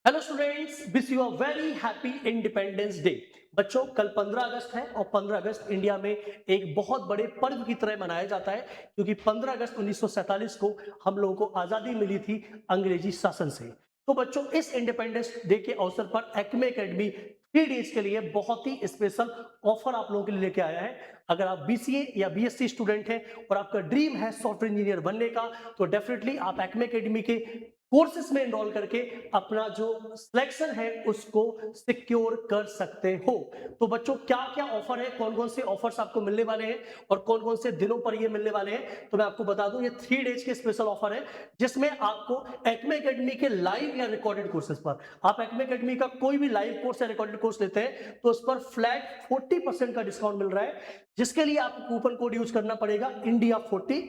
Hello students, wish you a very happy independence day. बच्चों, कल 15 अगस्त है और 15 अगस्त इंडिया में एक बहुत बड़े पर्व की तरह मनाया जाता है क्योंकि 15 अगस्त 1947 को हम लोगों को आज़ादी मिली थी अंग्रेजी शासन से। तो बच्चों, इस इंडिपेंडेंस डे के अवसर पर एक्मे एकेडमी 3 डेज के लिए बहुत ही स्पेशल ऑफर आप लोगों के लिए लेके आया है। अगर आप बीसीए या बीएससी स्टूडेंट हैं और आपका ड्रीम है सॉफ्टवेयर इंजीनियर बनने का, तो डेफिनेटली आप एक्मे एकेडमी के कोर्सेस में एनरोल करके अपना जो सिलेक्शन है उसको सिक्योर कर सकते हो। तो बच्चों, क्या-क्या ऑफर है, कौन-कौन से ऑफर्स आपको मिलने वाले हैं और कौन-कौन से दिनों पर ये मिलने वाले हैं, तो मैं आपको बता दूं, ये 3 डेज के स्पेशल ऑफर है जिसमें आपको एक्मे एकेडमी के लाइव या रिकॉर्डेड कोर्सेज पर, आप एक्मे एकेडमी का कोई भी लाइव कोर्स या रिकॉर्डेड कोर्स लेते हैं तो उस पर फ्लैट 40% का डिस्काउंट मिल रहा है, जिसके लिए आपको कूपन कोड यूज करना पड़ेगा इंडिया 40।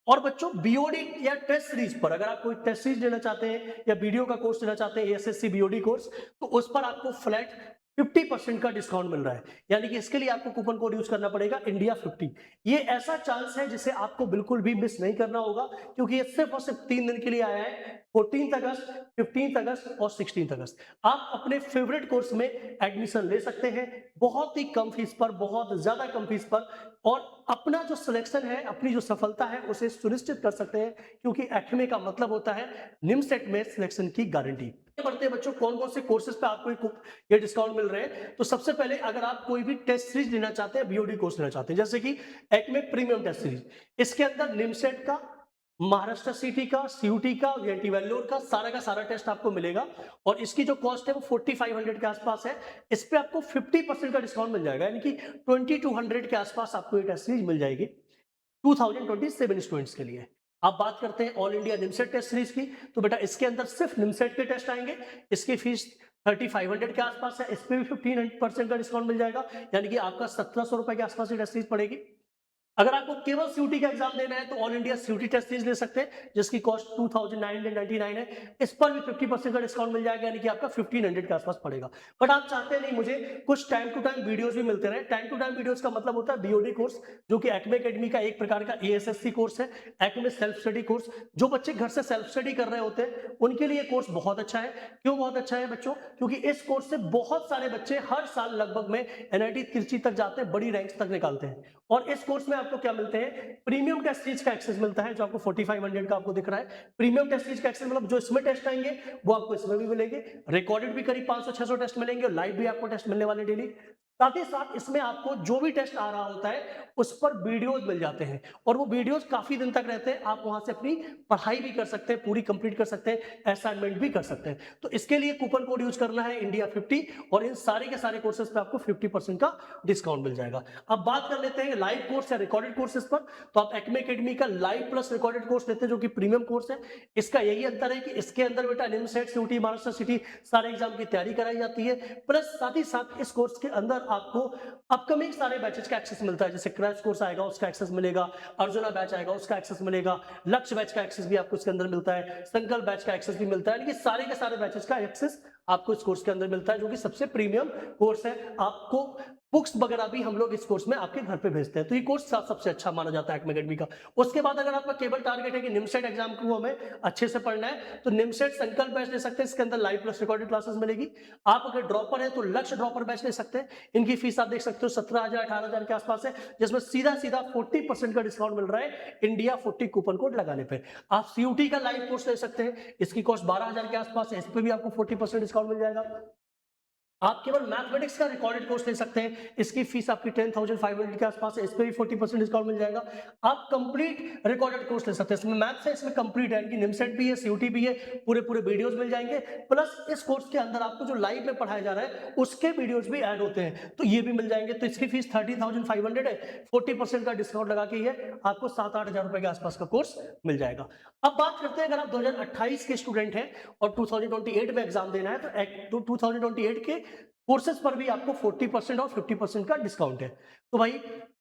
और बच्चों, बीओडी या टेस्ट सीरीज पर अगर आप कोई टेस्ट सीरीज लेना चाहते हैं या वीडियो का कोर्स लेना चाहते हैं, एसएससी बीओडी कोर्स, तो उस पर आपको फ्लैट 50% का डिस्काउंट मिल रहा है। यानी कि इसके लिए आपको कूपन कोड यूज करना पड़ेगा इंडिया 50। ये ऐसा चांस है जिसे आपको बिल्कुल भी मिस नहीं करना होगा क्योंकि ये सिर्फ और सिर्फ 3 दिन के लिए आया है, 14 अगस्त, 15 अगस्त और 16 अगस्त। आप अपने फेवरेट कोर्स में एडमिशन ले सकते हैं बहुत ही कम फीस पर, बहुत ज्यादा कम फीस पर, और अपना जो सिलेक्शन है, अपनी जो सफलता है उसे सुनिश्चित कर सकते हैं क्योंकि एक्मे का मतलब होता है निमसेट में सिलेक्शन की गारंटी। बढ़ते हैं बच्चों, कौन कौन से कोर्सेज पे आपको ये डिस्काउंट मिल रहे हैं। तो सबसे पहले, अगर आप कोई भी टेस्ट सीरीज लेना चाहते हैं, बीओडी कोर्स लेना चाहते हैं, जैसे कि एक्मे प्रीमियम टेस्ट सीरीज, इसके अंदर निमसेट का, महाराष्ट्र सीटी का, सीयूटी का, एनटी वेल्लोर का सारा टेस्ट आपको मिलेगा और इसकी जो कॉस्ट है वो 4500 के आसपास है। इस पे आपको 50% का डिस्काउंट मिल जाएगा, यानी कि 2200 के आसपास आपको ये टेस्ट सीरीज मिल जाएगी 2027 स्टूडेंट्स के लिए। आप बात करते हैं all India NIMCET test series की, तो बेटा इसके अंदर सिर्फ निमसेट के टेस्ट आएंगे। इसकी फीस 3500 के आसपास है, इस पे भी 15% का डिस्काउंट मिल जाएगा, यानी कि आपका 1700 रुपए के आसपास ये टेस्ट सीरीज पड़ेगी। अगर आपको केवल सीयूटी का एग्जाम देना है तो all India CUET test series ले सकते हैं जिसकी कॉस्ट 2999 है, इस पर भी 50% का डिस्काउंट मिल जाएगा, यानी कि आपका 1500 के आसपास पड़ेगा। बट आप चाहते नहीं मुझे कुछ टाइम टू टाइम वीडियोस भी मिलते रहे। टाइम टू टाइम वीडियोस का मतलब होता है बीओडी कोर्स, जो कि एक्मे एकेडमी का एक प्रकार का एएसएससी कोर्स है, एक्मे सेल्फ स्टडी कोर्स। जो बच्चे घर से सेल्फ स्टडी कर रहे होते हैं उनके लिए कोर्स बहुत अच्छा है। क्यों बहुत अच्छा है बच्चों? क्योंकि इस कोर्स से बहुत सारे बच्चे हर साल लगभग में एनआईटी तिरची तक जाते हैं, बड़ी रैंक्स तक निकालते हैं। और इस कोर्स में आपको क्या मिलते हैं? प्रीमियम टेस्ट सीरीज का एक्सेस मिलता है, जो आपको 4500 का आपको दिख रहा है। प्रीमियम टेस्ट सीरीज का एक्सेस मतलब जो इसमें टेस्ट आएंगे वो आपको इसमें भी मिलेंगे। रिकॉर्डेड भी करीब 500-600 टेस्ट मिलेंगे और लाइव भी आपको टेस्ट मिलने वाले डेली। साथ ही साथ इसमें आपको जो भी टेस्ट आ रहा होता है उस पर वीडियोज मिल जाते हैं और वो वीडियोज काफी दिन तक रहते हैं। आप वहां से अपनी पढ़ाई भी कर सकते हैं, पूरी कंप्लीट कर सकते हैं, असाइनमेंट भी कर सकते हैं। तो इसके लिए कूपन कोड यूज करना है इंडिया 50 और इन सारे के सारे कोर्सेज पे आपको 50% का डिस्काउंट मिल जाएगा। अब बात कर लेते हैं लाइव कोर्स या रिकॉर्डेड कोर्सेज पर। तो आप एक्मे एकेडमी का लाइव प्लस रिकॉर्डेड कोर्स लेते हैं जो कि प्रीमियम कोर्स है। इसका यही अंतर है कि इसके अंदर बेटा निमसेट, सीयूटी, महाराष्ट्र सिटी सारे एग्जाम की तैयारी कराई जाती है। प्लस साथ ही साथ इस कोर्स के अंदर आपको अपकमिंग सारे बैचेस का एक्सेस मिलता है। जैसे क्रैश कोर्स आएगा उसका एक्सेस मिलेगा, अर्जुना बैच आएगा उसका एक्सेस मिलेगा, लक्ष्य बैच का एक्सेस भी आपको इसके अंदर मिलता है, संकल्प बैच का एक्सेस भी मिलता है। यानी कि सारे के सारे बैचेस का एक्सेस आपको इस कोर्स के अंदर मिलता है, जो कि सबसे प्रीमियम कोर्स है। आपको बुक्स वगैरह भी हम लोग इस कोर्स में आपके घर पे भेजते हैं, तो ये कोर्स सबसे अच्छा माना जाता है एक्मे एकेडमी का। उसके बाद अगर आपका केवल टारगेट है कि निमसेट एग्जाम को हमें अच्छे से पढ़ना है, तो निमसेट संकल्प बैच ले सकते हैं। इसके अंदर लाइव प्लस रिकॉर्डेड क्लासेस मिलेगी। आप अगर ड्रॉपर है तो लक्ष्य ड्रॉपर बैच ले सकते हैं। इनकी फीस आप देख सकते हो 17,000-18,000 के आसपास है, जिसमें सीधा सीधा 40% का डिस्काउंट मिल रहा है इंडिया 40 कूपन कोड लगाने पे। आप सीयूटी का लाइव कोर्स ले सकते हैं, इसकी कॉस्ट 12,000 के आसपास है, इस पे भी आपको 40% डिस्काउंट मिल जाएगा। आप केवल मैथमेटिक्स का रिकॉर्डेड कोर्स ले सकते हैं, इसकी फीस आपकी 10,500 के आसपास है, इस पे भी 40% डिस्काउंट मिल जाएगा। आप कंप्लीट रिकॉर्डेड कोर्स ले सकते हैं, इसमें मैथ्स है, इसमें कंप्लीट है कि निमसेट भी है, सीयूटी भी है, पूरे वीडियोस मिल जाएंगे। प्लस इस कोर्स के अंदर आपको जो लाइव में पढ़ाया जा रहा है उसके वीडियोस भी ऐड होते हैं, तो ये भी मिल जाएंगे। तो इसकी फीस 30,500 है, 40% का डिस्काउंट लगा के ये आपको 7-8 हजार रुपए के आसपास का कोर्स मिल जाएगा। अब बात करते हैं, अगर आप 2028 के स्टूडेंट हैं और 2028 में एग्जाम देना है तो 2028 के कोर्सेज पर भी आपको 40% और 50% का डिस्काउंट है। तो भाई,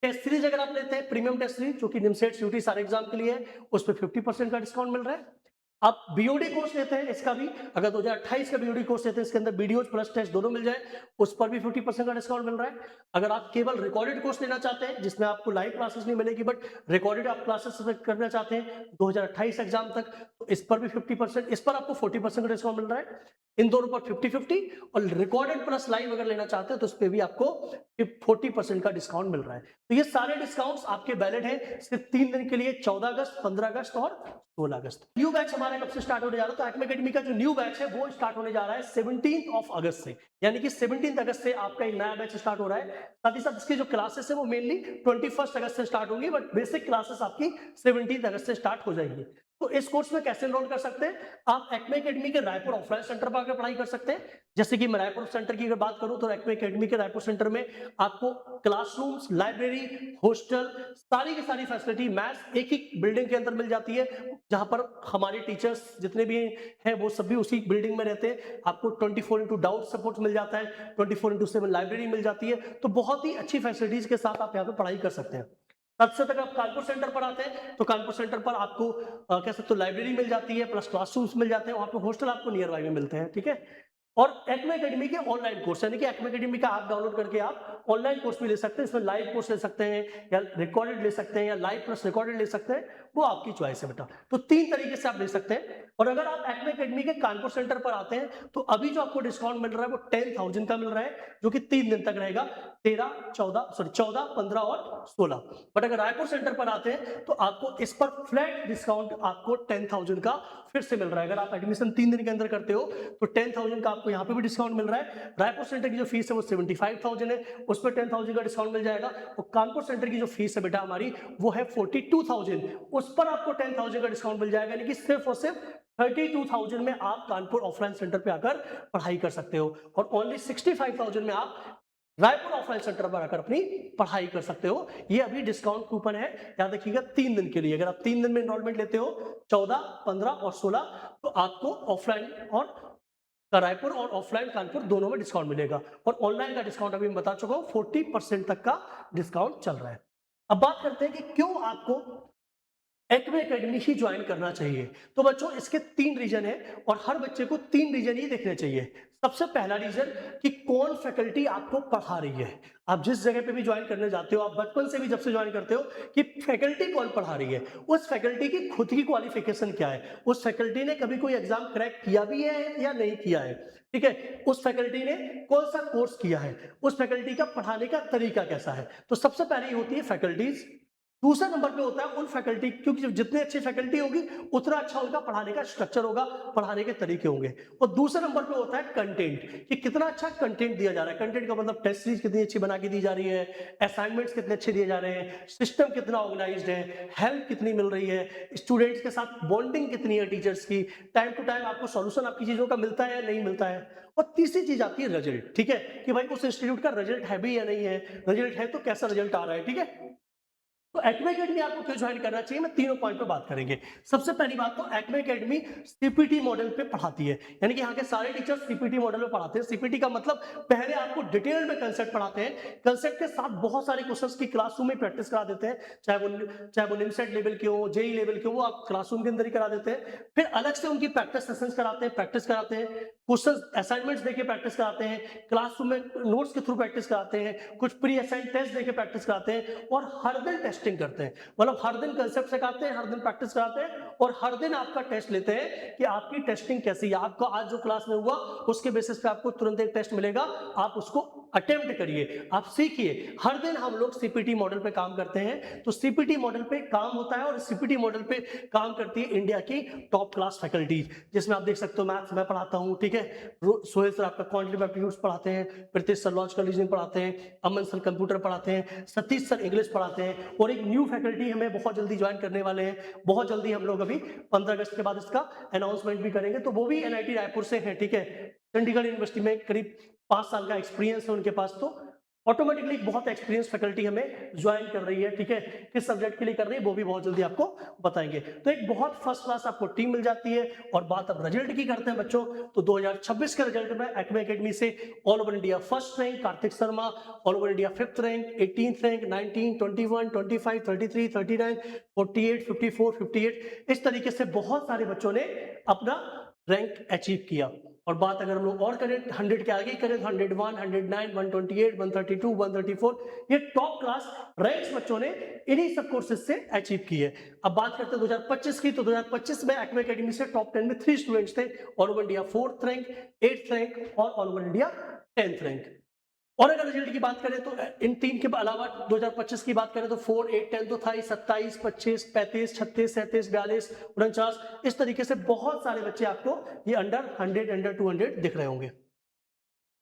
टेस्ट सीरीज अगर आप लेते हैं, प्रीमियम टेस्ट सीरीज जो कि निमसेट, सीयूटी सारे एग्जाम के लिए है, उस पर 50% का डिस्काउंट मिल रहा है। आप बीओडी कोर्स लेते हैं, इसका भी अगर 2028 का बीओडी कोर्स लेते हैं, इसके अंदर वीडियोज प्लस टेस्ट दोनों मिल जाए, उस पर भी 50% का डिस्काउंट मिल रहा है। अगर आप केवल रिकॉर्डेड कोर्स लेना चाहते हैं जिसमें आपको लाइव क्लासेस नहीं मिलेगी बट रिकॉर्डेड आप क्लासेस करना चाहते हैं 2028 एग्जाम तक, तो इस पर भी 50%, इस पर आपको 40% का डिस्काउंट मिल रहा है। इन दोनों पर 50-50 और रिकॉर्डेड प्लस लाइव अगर लेना चाहते हैं तो उस पे भी आपको 40% का डिस्काउंट मिल रहा है। तो ये सारे डिस्काउंट्स आपके वैलिड हैं सिर्फ 3 दिन के लिए, 14 अगस्त, 15 अगस्त और 16 अगस्त। न्यू बैच हमारा कब से स्टार्ट होने जा रहा है? तो एक्मे एकेडमी का जो न्यू बैच है वो स्टार्ट होने जा रहा है 17 अगस्त से, यानी कि 17 अगस्त से आपका एक नया बैच स्टार्ट हो रहा है। साथ ही साथ इसकी जो क्लासेस है वो मेनली 21 अगस्त से स्टार्ट होंगी, बट बेसिक क्लासेस आपकी 17 अगस्त से स्टार्ट हो जाएंगी। तो इस कोर्स में कैसे एनरोल कर सकते हैं? आप एक्मे एकेडमी के रायपुर ऑफलाइन सेंटर पर आकर पढ़ाई कर सकते हैं। जैसे कि मैं रायपुर सेंटर की अगर बात करूं तो एक्मे एकेडमी के रायपुर सेंटर में आपको क्लासरूम्स, लाइब्रेरी, हॉस्टल, सारी की सारी फैसिलिटी मैथ्स एक ही बिल्डिंग के अंदर मिल जाती है, जहां पर हमारे टीचर्स जितने भी हैं वो सभी उसी बिल्डिंग में रहते हैं। आपको 24x डाउट सपोर्ट मिल जाता है, 24x7 लाइब्रेरी मिल जाती है। तो बहुत ही अच्छी फैसिलिटीज के साथ आप यहाँ पे पढ़ाई कर सकते हैं। सबसे तक आप कानपुर सेंटर पर आते हैं तो कानपुर सेंटर पर आपको कह सकते हो लाइब्रेरी मिल जाती है, प्लस क्लासरूम्स मिल जाते हैं, वहां पे हॉस्टल आपको नियर बाय में मिलते हैं, ठीक है। और एक्मे एकेडमी के ऑनलाइन कोर्स, यानी कि एक्मे एकेडमी का ऐप डाउनलोड करके आप ऑनलाइन कोर्स भी ले सकते हैं। इसमें लाइव कोर्स ले सकते हैं या रिकॉर्डेड ले सकते हैं या लाइव प्लस रिकॉर्डेड ले सकते हैं, वो आपकी चॉइस है बेटा। तो 3 तरीके से आप ले सकते हैं। और अगर आप एक्मे एकेडमी के कानपुर सेंटर पर आते हैं तो अभी जो आपको डिस्काउंट मिल रहा है वो 10,000 का मिल रहा है, जो कि 3 दिन तक रहेगा, 14, 15 और 16। बट अगर रायपुर सेंटर पर आते हैं तो आपको इस पर फ्लैट डिस्काउंट आपको 10,000 का फिर से मिल रहा है। अगर आप एडमिशन 3 दिन के अंदर करते हो तो 10,000 का आपको यहाँ पे भी डिस्काउंट मिल रहा है। रायपुर सेंटर की जो फीस है वो 75,000 है, उस पर 10,000 का डिस्काउंट मिल जाएगा। और कानपुर सेंटर की जो फीस है बेटा हमारी वो है 42,000, उस पर आपको 10,000 का डिस्काउंट मिल जाएगा, यानी कि सिर्फ और सिर्फ 32,000 में आप कानपुर ऑफलाइन सेंटर पे आकर पढ़ाई कर सकते हो और ओनली 65,000 में आप रायपुर ऑफलाइन सेंटर पर आकर अपनी पढ़ाई कर सकते हो। ये अभी डिस्काउंट कूपन है, याद रखिएगा 3 दिन के लिए। अगर आप 3 दिन में एनरोलमेंट लेते हो 14, 15 और 16 तो आपको ऑफलाइन और रायपुर और ऑफलाइन कानपुर दोनों में डिस्काउंट मिलेगा। और ऑनलाइन का डिस्काउंट अभी मैं बता चुका हूं 40% तक का डिस्काउंट चल रहा है। अब बात करते हैं कि क्यों आपको एक्मे एकेडमी ही ज्वाइन करना चाहिए। तो बच्चों इसके 3 रीजन है और हर बच्चे को 3 रीजन ही देखने चाहिए। सबसे पहला रीजन कि कौन फैकल्टी आपको पढ़ा रही है। आप जिस जगह पे भी ज्वाइन करने जाते हो, आप बचपन से भी जब से ज्वाइन करते हो कि फैकल्टी कौन पढ़ा रही है, उस फैकल्टी की खुद की क्वालिफिकेशन क्या है, उस फैकल्टी ने कभी कोई एग्जाम क्रैक किया भी है या नहीं किया है, ठीक है, उस फैकल्टी ने कौन सा कोर्स किया है, उस फैकल्टी का पढ़ाने का तरीका कैसा है। तो सबसे पहले होती है फैकल्टीज। दूसरा नंबर पे होता है उन फैकल्टी, क्योंकि जितनी अच्छी फैकल्टी होगी उतना अच्छा उनका पढ़ाने का स्ट्रक्चर होगा, पढ़ाने के तरीके होंगे। और दूसरा नंबर पे होता है कंटेंट, कि कितना अच्छा कंटेंट दिया जा रहा है। कंटेंट का मतलब टेस्ट सीरीज कितनी अच्छी बना के दी जा रही है, असाइनमेंट्स कितने अच्छे दिए जा रहे हैं, सिस्टम कितना ऑर्गेनाइज्ड है, हेल्प कितनी मिल रही है, स्टूडेंट्स के साथ बॉन्डिंग कितनी है टीचर्स की, टाइम टू टाइम आपको सॉल्यूशन आपकी चीजों का मिलता है या नहीं मिलता है। और तीसरी चीज आती है रिजल्ट, ठीक है, कि भाई उस इंस्टीट्यूट का रिजल्ट है भी या नहीं है, रिजल्ट है तो कैसा रिजल्ट आ रहा है, ठीक है। तो एक्मे एकेडमी आपको क्यों ज्वाइन करना चाहिए, मैं तीनों पॉइंट पे बात करेंगे। सबसे पहली बात तो एक्मे एकेडमी सीपीटी मॉडल पे पढ़ाती है, यानी कि यहाँ के सारे टीचर्स सीपीटी मॉडल पे पढ़ाते हैं। सीपीटी का मतलब पहले आपको डिटेल में कंसेप्ट पढ़ाते हैं, कंसेप्ट के साथ बहुत सारे क्वेश्चंस की क्लासरूम में प्रैक्टिस करा देते हैं, चाहे वो निमसेट लेवल के हो, जेई लेवल के हो, वो आप क्लासरूम के अंदर ही करा देते हैं। फिर अलग से उनकी प्रैक्टिस सेशंस कराते हैं, प्रैक्टिस कराते हैं, क्वेश्चन असाइनमेंट्स देके प्रैक्टिस कराते हैं, क्लासरूम में नोट्स के थ्रू प्रैक्टिस कराते हैं, कुछ प्री असाइंड टेस्ट देके प्रैक्टिस कराते हैं और हर दिन टेस्टिंग करते हैं। मतलब हर दिन कंसेप्ट सिखाते हैं, हर दिन प्रैक्टिस कराते हैं और हर दिन आपका टेस्ट लेते हैं कि आपकी टेस्टिंग कैसी है। आपको आज जो क्लास में हुआ उसके बेसिस पे आपको तुरंत एक टेस्ट मिलेगा, आप उसको अटेम्प्ट करिए, आप सीखिए। हर दिन हम लोग सीपीटी मॉडल पे काम करते हैं। तो सीपीटी मॉडल पे काम होता है और सीपीटी मॉडल पे काम करती है इंडिया की टॉप क्लास फैकल्टीज, जिसमें आप देख सकते हो मैथ्स मैं पढ़ाता हूँ, ठीक है, सोहेल सर आपका क्वांटिटेटिव एप्टीट्यूड्स पढ़ाते हैं, प्रीतेश सर लॉजिकल रीजनिंग पढ़ाते हैं, अमन सर कंप्यूटर पढ़ाते हैं, सतीश सर इंग्लिश पढ़ाते हैं। और एक न्यू फैकल्टी हमें बहुत जल्दी ज्वाइन करने वाले हैं, बहुत जल्दी हम लोग अभी 15 अगस्त के बाद इसका अनाउंसमेंट भी करेंगे। तो वो भी एनआईटी रायपुर से है, ठीक है, चंडीगढ़ यूनिवर्सिटी में करीब 5 साल का एक्सपीरियंस है उनके पास। तो ऑटोमेटिकली बहुत एक्सपीरियंस फैकल्टी हमें ज्वाइन कर रही है, ठीक है, किस सब्जेक्ट के लिए कर रही है वो भी बहुत जल्दी आपको बताएंगे। तो एक बहुत फर्स्ट क्लास आपको टीम मिल जाती है। और बात अब रिजल्ट की करते हैं बच्चों, तो 2026 के रिजल्ट में एक्मे एकेडमी से all over India first rank Kartik Sharma, all over India 5th rank, 18th rank, 19, 21, 25, 33, 39, 48, 54, 58, इस तरीके से बहुत सारे बच्चों ने अपना रैंक अचीव किया। और बात अगर हम लोग और करें 100 के आगे करें तो 101, 109, 128, 132, 134 ये टॉप क्लास रैंक्स बच्चों ने इन्हीं सब कोर्सेज से अचीव की है। अब बात करते हैं 2025 की, तो 2025 में एक्मे एकेडमी से टॉप 10 में 3 स्टूडेंट्स थे, all over India 4th rank, 8th rank और all over India 10th rank. और अगर रिजल्ट की बात करें तो इन तीन के अलावा 2025 की बात करें तो 4, 8, 10 तो था ही, 27, 25, 35, 36, 37, 42, 49 इस तरीके से बहुत सारे बच्चे आपको ये अंडर 100, अंडर 200 दिख रहे होंगे।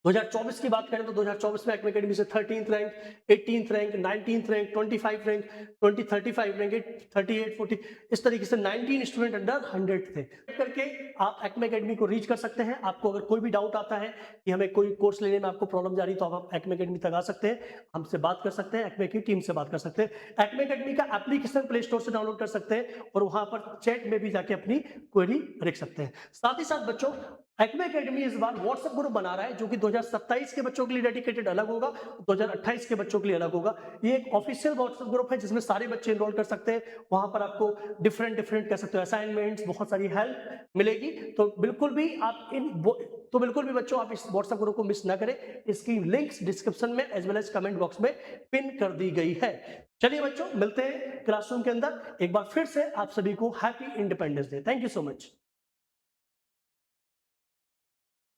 2024 की बात करें तो 2024 में एक्मे एकेडमी से 13th rank, 18th rank, 19th rank, 25 rank, 35 rank, 38, 40 इस तरीके से 19 स्टूडेंट अंडर 100 थे। करके आप एक्मे एकेडमी को रीच कर सकते हैं। आपको अगर कोई भी डाउट आता है कि हमें कोई कोर्स लेने में आपको प्रॉब्लम जा रही है तो आप एक्मे एकेडमी तक आ सकते हैं, हमसे बात कर सकते हैं, एक्मे की टीम से बात कर सकते हैं। एक्मे एकेडमी का एप्लीकेशन प्ले स्टोर से डाउनलोड कर सकते हैं और वहां पर चैट में भी जाके अपनी क्वेरी लिख सकते हैं। साथ ही साथ बच्चों एक्मे एकेडमी इस बार व्हाट्सएप ग्रुप बना रहा है जो कि 2027 के बच्चों के लिए डेडिकेटेड अलग होगा, 2028 के बच्चों के लिए अलग होगा। ये एक ऑफिशियल व्हाट्सएप ग्रुप है जिसमें सारे बच्चे एनरोल कर सकते हैं। वहां पर आपको डिफरेंट कह सकते हो असाइनमेंट्स, बहुत सारी हेल्प मिलेगी। तो बिल्कुल भी बच्चों आप इस व्हाट्सएप ग्रुप को मिस ना करें। इसकी लिंक्स डिस्क्रिप्शन में as well as comment box में पिन कर दी गई है। चलिए बच्चों, मिलते हैं क्लासरूम के अंदर। एक बार फिर से आप सभी को happy independence day. Thank you so much.